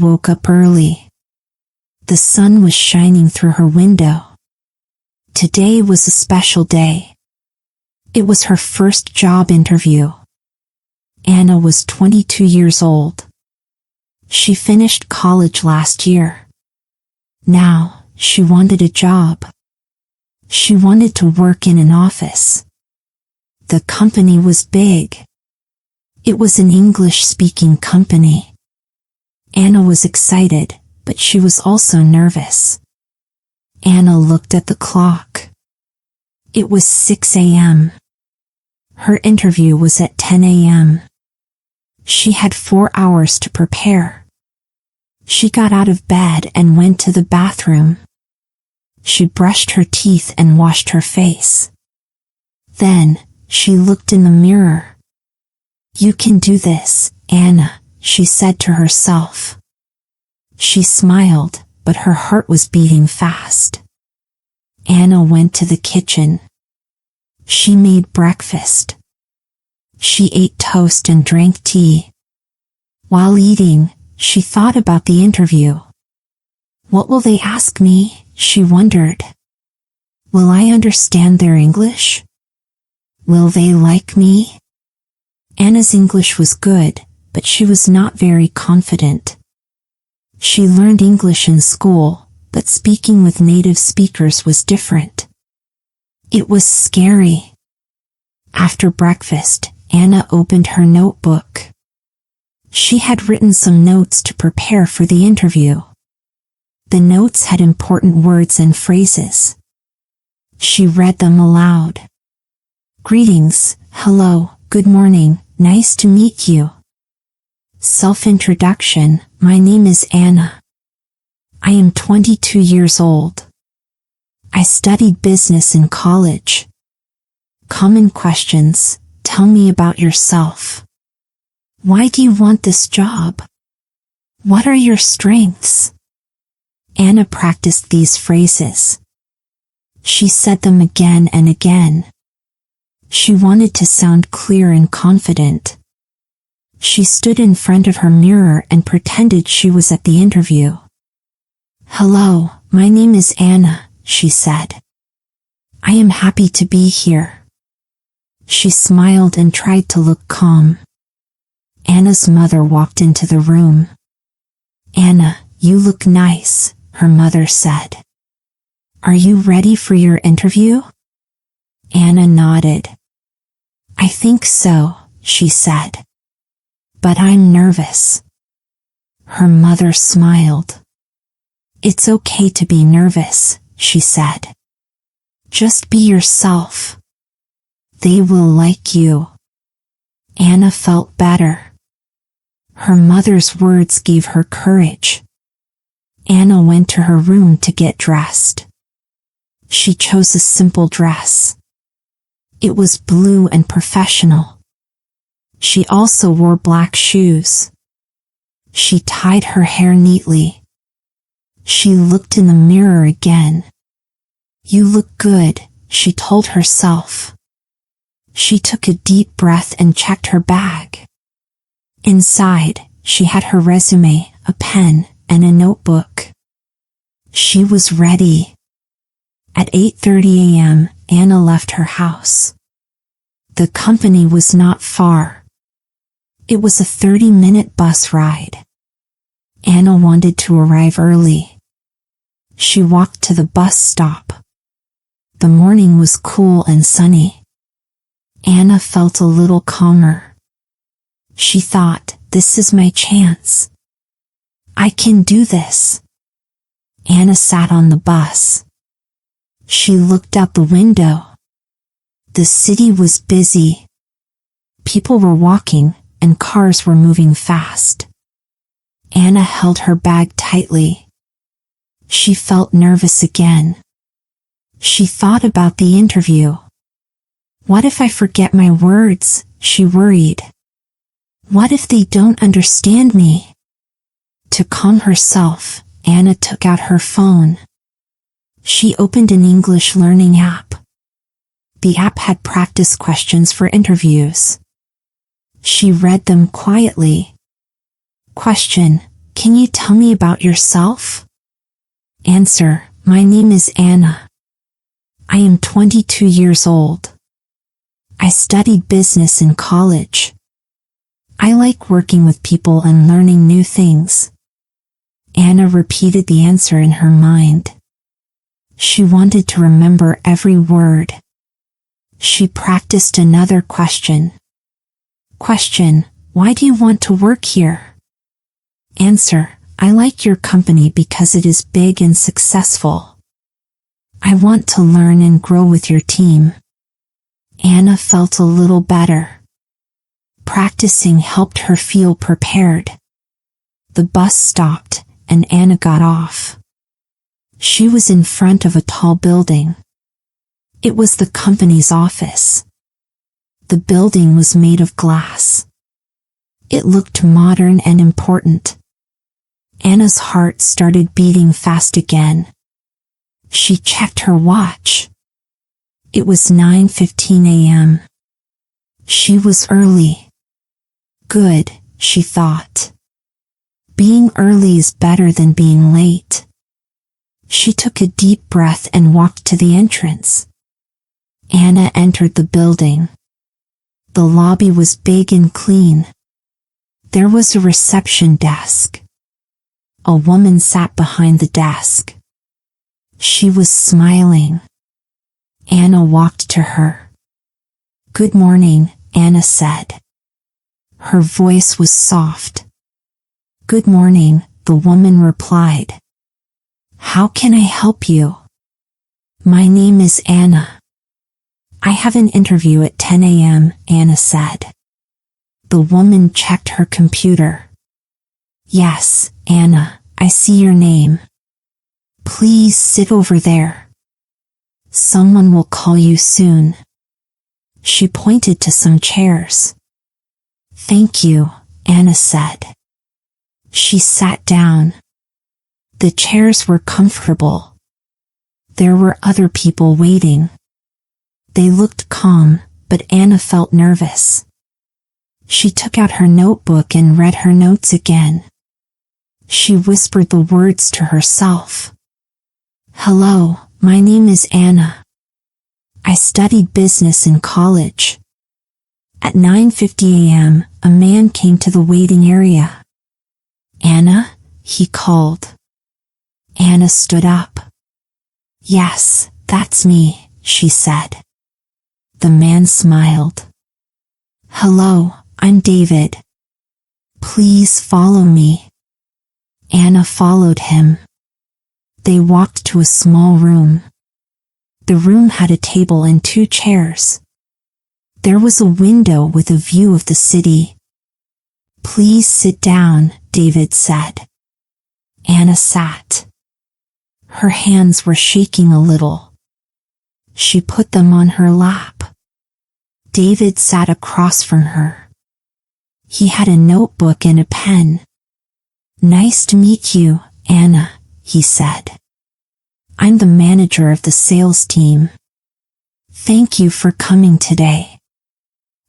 woke up early. The sun was shining through her window. Today was a special day. It was her first job interview. Anna was 22 years old. She finished college last year. Now, she wanted a job. She wanted to work in an office. The company was big. It was an English-speaking company. Anna was excited, but she was also nervous. Anna looked at the clock. It was 6 a.m. Her interview was at 10 a.m. She had 4 hours to prepare. She got out of bed and went to the bathroom. She brushed her teeth and washed her face. Then, she looked in the mirror. "You can do this, Anna," she said to herself. She smiled, but her heart was beating fast. Anna went to the kitchen. She made breakfast. She ate toast and drank tea. While eating, she thought about the interview. What will they ask me? She wondered. Will I understand their English? Will they like me? Anna's English was good, but she was not very confident. She learned English in school, but speaking with native speakers was different. It was scary. After breakfast, Anna opened her notebook. She had written some notes to prepare for the interview. The notes had important words and phrases. She read them aloud. Greetings, hello, good morning, nice to meet you. Self-introduction, my name is Anna. I am 22 years old. I studied business in college. Common questions, tell me about yourself. Why do you want this job? What are your strengths? Anna practiced these phrases. She said them again and again. She wanted to sound clear and confident. She stood in front of her mirror and pretended she was at the interview. Hello, my name is Anna, she said. I am happy to be here. She smiled and tried to look calm. Anna's mother walked into the room. Anna, you look nice, her mother said. Are you ready for your interview? Anna nodded. I think so, she said. But I'm nervous. Her mother smiled. It's okay to be nervous, she said. Just be yourself. They will like you. Anna felt better. Her mother's words gave her courage. Anna went to her room to get dressed. She chose a simple dress. It was blue and professional. She also wore black shoes. She tied her hair neatly. She looked in the mirror again. You look good, she told herself. She took a deep breath and checked her bag. Inside, she had her resume, a pen, and a notebook. She was ready. At 8:30 a.m., Anna left her house. The company was not far. It was a 30-minute bus ride. Anna wanted to arrive early. She walked to the bus stop. The morning was cool and sunny. Anna felt a little calmer. She thought, this is my chance. I can do this. Anna sat on the bus. She looked out the window. The city was busy. People were walking, and cars were moving fast. Anna held her bag tightly. She felt nervous again. She thought about the interview. What if I forget my words? She worried. What if they don't understand me? To calm herself, Anna took out her phone. She opened an English learning app. The app had practice questions for interviews. She read them quietly. Question: Can you tell me about yourself? Answer: My name is Anna. I am 22 years old. I studied business in college. I like working with people and learning new things. Anna repeated the answer in her mind. She wanted to remember every word. She practiced another question. Question: Why do you want to work here? Answer: I like your company because it is big and successful. I want to learn and grow with your team. Anna felt a little better. Practicing helped her feel prepared. The bus stopped, and Anna got off. She was in front of a tall building. It was the company's office. The building was made of glass. It looked modern and important. Anna's heart started beating fast again. She checked her watch. It was 9:15 a.m. She was early. Good, she thought. Being early is better than being late. She took a deep breath and walked to the entrance. Anna entered the building. The lobby was big and clean. There was a reception desk. A woman sat behind the desk. She was smiling. Anna walked to her. Good morning, Anna said. Her voice was soft. Good morning, the woman replied. How can I help you? My name is Anna. I have an interview at 10 a.m., Anna said. The woman checked her computer. Yes, Anna, I see your name. Please sit over there. Someone will call you soon. She pointed to some chairs. Thank you, Anna said. She sat down. The chairs were comfortable. There were other people waiting. They looked calm, but Anna felt nervous. She took out her notebook and read her notes again. She whispered the words to herself. Hello, my name is Anna. I studied business in college. At 9:50 a.m., a man came to the waiting area. Anna, he called. Anna stood up. Yes, that's me, she said. The man smiled. Hello, I'm David. Please follow me. Anna followed him. They walked to a small room. The room had a table and 2 chairs. There was a window with a view of the city. Please sit down, David said. Anna sat. Her hands were shaking a little. She put them on her lap. David sat across from her. He had a notebook and a pen. Nice to meet you, Anna, he said. I'm the manager of the sales team. Thank you for coming today.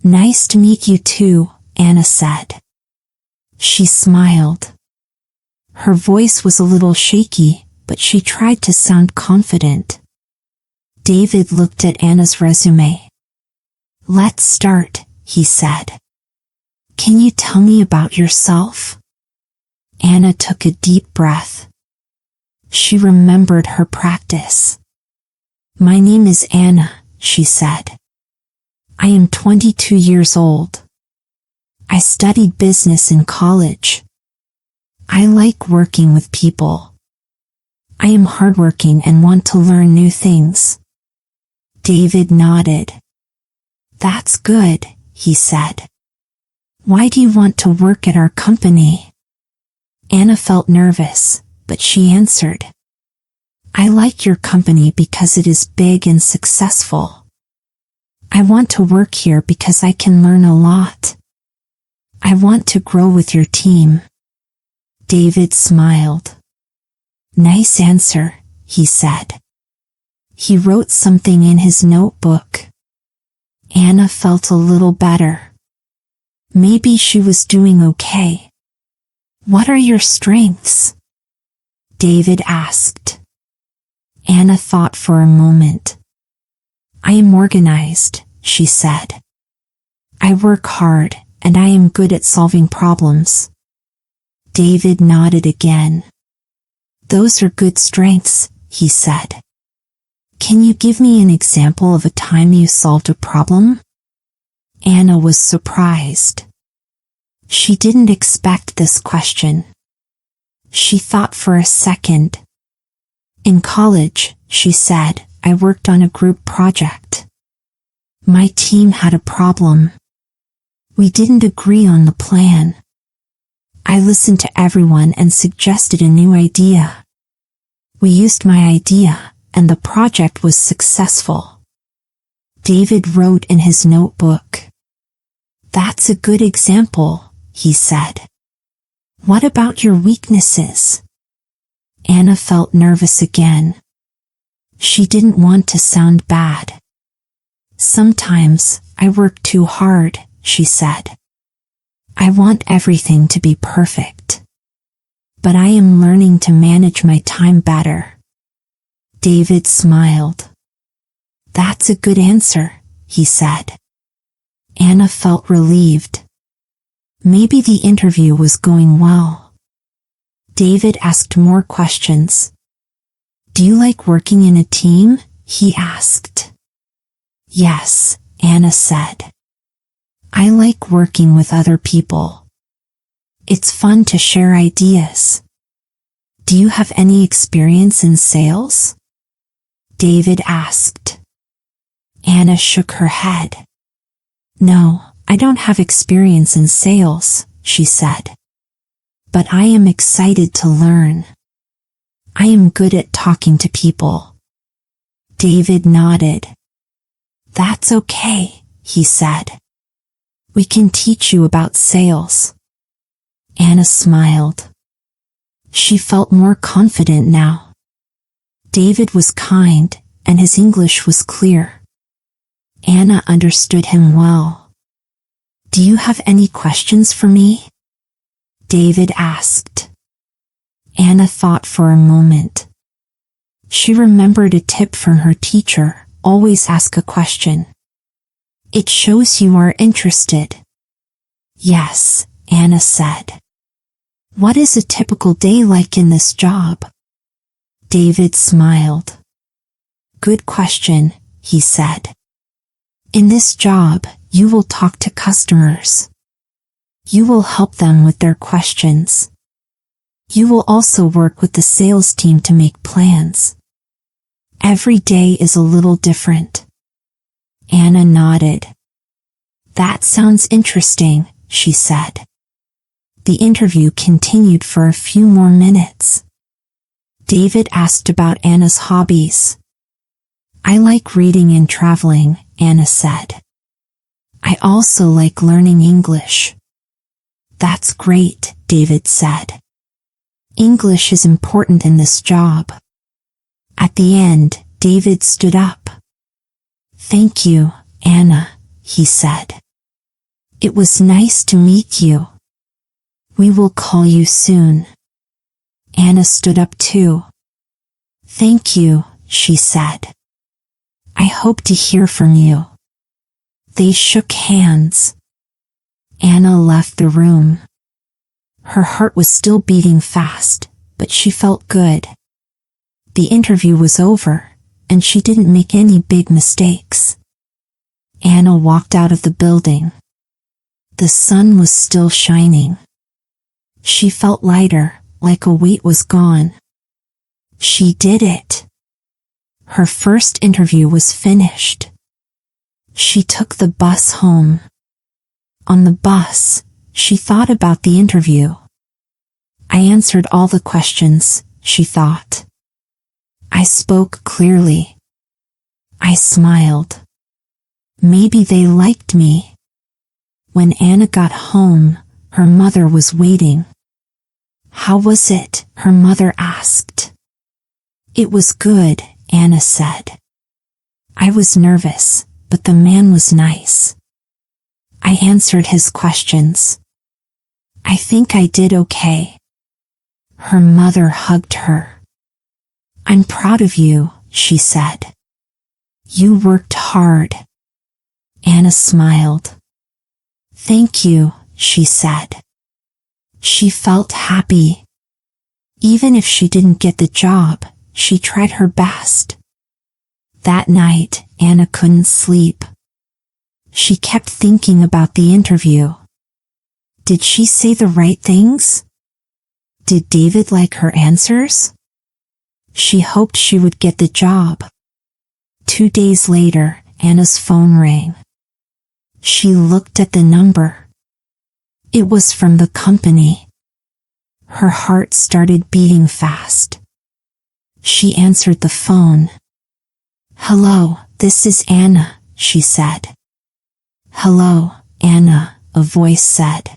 Nice to meet you too, Anna said. She smiled. Her voice was a little shaky, but she tried to sound confident. David looked at Anna's resume. Let's start, he said. Can you tell me about yourself? Anna took a deep breath. She remembered her practice. My name is Anna, she said. I am 22 years old. I studied business in college. I like working with people. I am hardworking and want to learn new things. David nodded. That's good, he said. Why do you want to work at our company? Anna felt nervous, but she answered. I like your company because it is big and successful. I want to work here because I can learn a lot. I want to grow with your team. David smiled. Nice answer, he said. He wrote something in his notebook. Anna felt a little better. Maybe she was doing okay. What are your strengths? David asked. Anna thought for a moment. I am organized, she said. I work hard, and I am good at solving problems. David nodded again. Those are good strengths, he said. Can you give me an example of a time you solved a problem? Anna was surprised. She didn't expect this question. She thought for a second. In college, she said, I worked on a group project. My team had a problem. We didn't agree on the plan. I listened to everyone and suggested a new idea. We used my idea, and the project was successful. David wrote in his notebook. That's a good example, he said. What about your weaknesses? Anna felt nervous again. She didn't want to sound bad. Sometimes I work too hard, she said. I want everything to be perfect. But I am learning to manage my time better. David smiled. That's a good answer, he said. Anna felt relieved. Maybe the interview was going well. David asked more questions. Do you like working in a team? He asked. Yes, Anna said. I like working with other people. It's fun to share ideas. Do you have any experience in sales? David asked. Anna shook her head. No, I don't have experience in sales, she said. But I am excited to learn. I am good at talking to people. David nodded. That's okay, he said. We can teach you about sales. Anna smiled. She felt more confident now. David was kind, and his English was clear. Anna understood him well. Do you have any questions for me? David asked. Anna thought for a moment. She remembered a tip from her teacher, always ask a question. It shows you are interested. Yes, Anna said. What is a typical day like in this job? David smiled. Good question, he said. In this job, you will talk to customers. You will help them with their questions. You will also work with the sales team to make plans. Every day is a little different. Anna nodded. That sounds interesting, she said. The interview continued for a few more minutes. David asked about Anna's hobbies. I like reading and traveling, Anna said. I also like learning English. That's great, David said. English is important in this job. At the end, David stood up. Thank you, Anna, he said. It was nice to meet you. We will call you soon. Anna stood up too. Thank you, she said. I hope to hear from you. They shook hands. Anna left the room. Her heart was still beating fast, but she felt good. The interview was over, and she didn't make any big mistakes. Anna walked out of the building. The sun was still shining. She felt lighter, like a weight was gone. She did it. Her first interview was finished. She took the bus home. On the bus, she thought about the interview. I answered all the questions, she thought. I spoke clearly. I smiled. Maybe they liked me. When Anna got home, her mother was waiting. How was it? Her mother asked. It was good, Anna said. I was nervous, but the man was nice. I answered his questions. I think I did okay. Her mother hugged her. I'm proud of you, she said. You worked hard. Anna smiled. Thank you, she said. She felt happy. Even if she didn't get the job, she tried her best. That night, Anna couldn't sleep. She kept thinking about the interview. Did she say the right things? Did David like her answers? She hoped she would get the job. 2 days later, Anna's phone rang. She looked at the number. It was from the company. Her heart started beating fast. She answered the phone. Hello, this is Anna, she said. Hello, Anna, a voice said.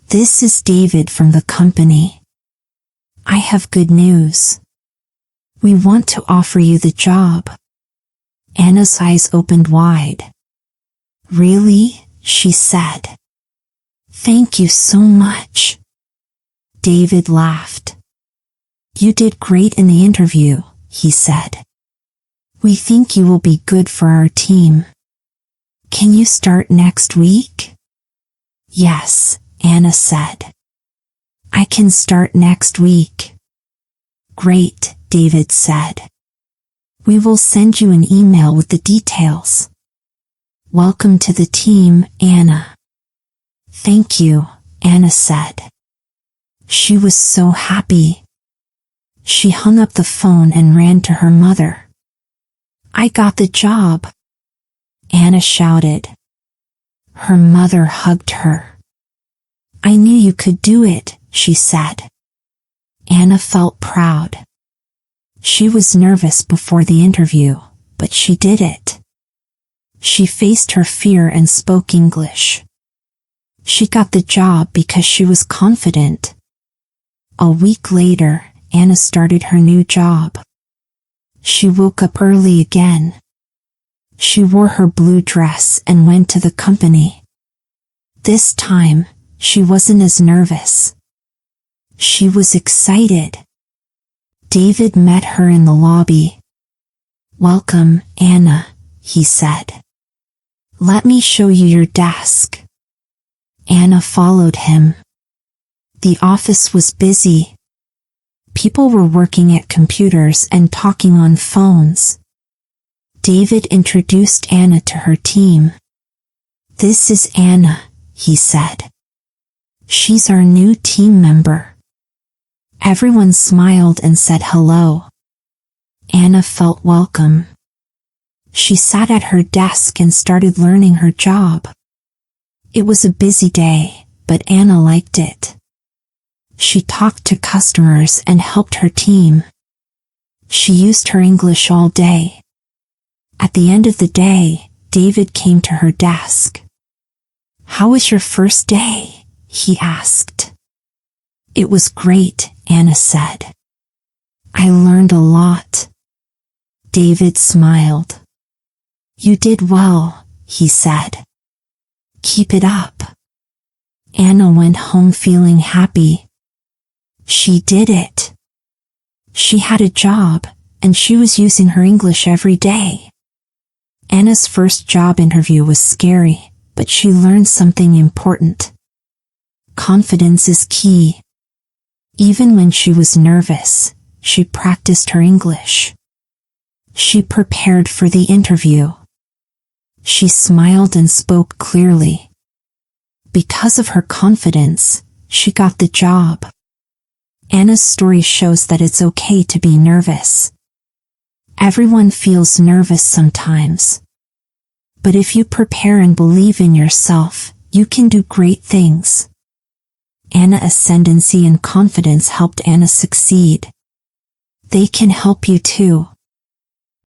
This is David from the company. I have good news. We want to offer you the job. Anna's eyes opened wide. Really? She said. Thank you so much. David laughed. You did great in the interview, he said. We think you will be good for our team. Can you start next week? Yes, Anna said. I can start next week. Great, David said. We will send you an email with the details. Welcome to the team, Anna. Thank you, Anna said. She was so happy. She hung up the phone and ran to her mother. I got the job, Anna shouted. Her mother hugged her. I knew you could do it, she said. Anna felt proud. She was nervous before the interview, but she did it. She faced her fear and spoke English. She got the job because she was confident. A week later, Anna started her new job. She woke up early again. She wore her blue dress and went to the company. This time, she wasn't as nervous. She was excited. David met her in the lobby. Welcome, Anna, he said. Let me show you your desk. Anna followed him. The office was busy. People were working at computers and talking on phones. David introduced Anna to her team. This is Anna, he said. She's our new team member. Everyone smiled and said hello. Anna felt welcome. She sat at her desk and started learning her job. It was a busy day, but Anna liked it. She talked to customers and helped her team. She used her English all day. At the end of the day, David came to her desk. How was your first day? He asked. It was great, Anna said. I learned a lot. David smiled. You did well, he said. Keep it up. Anna went home feeling happy. She did it. She had a job, and she was using her English every day. Anna's first job interview was scary, but she learned something important. Confidence is key. Even when she was nervous, she practiced her English. She prepared for the interview. She smiled and spoke clearly. Because of her confidence, she got the job. Anna's story shows that it's okay to be nervous. Everyone feels nervous sometimes. But if you prepare and believe in yourself, you can do great things. Anna's ascendancy and confidence helped Anna succeed. They can help you too.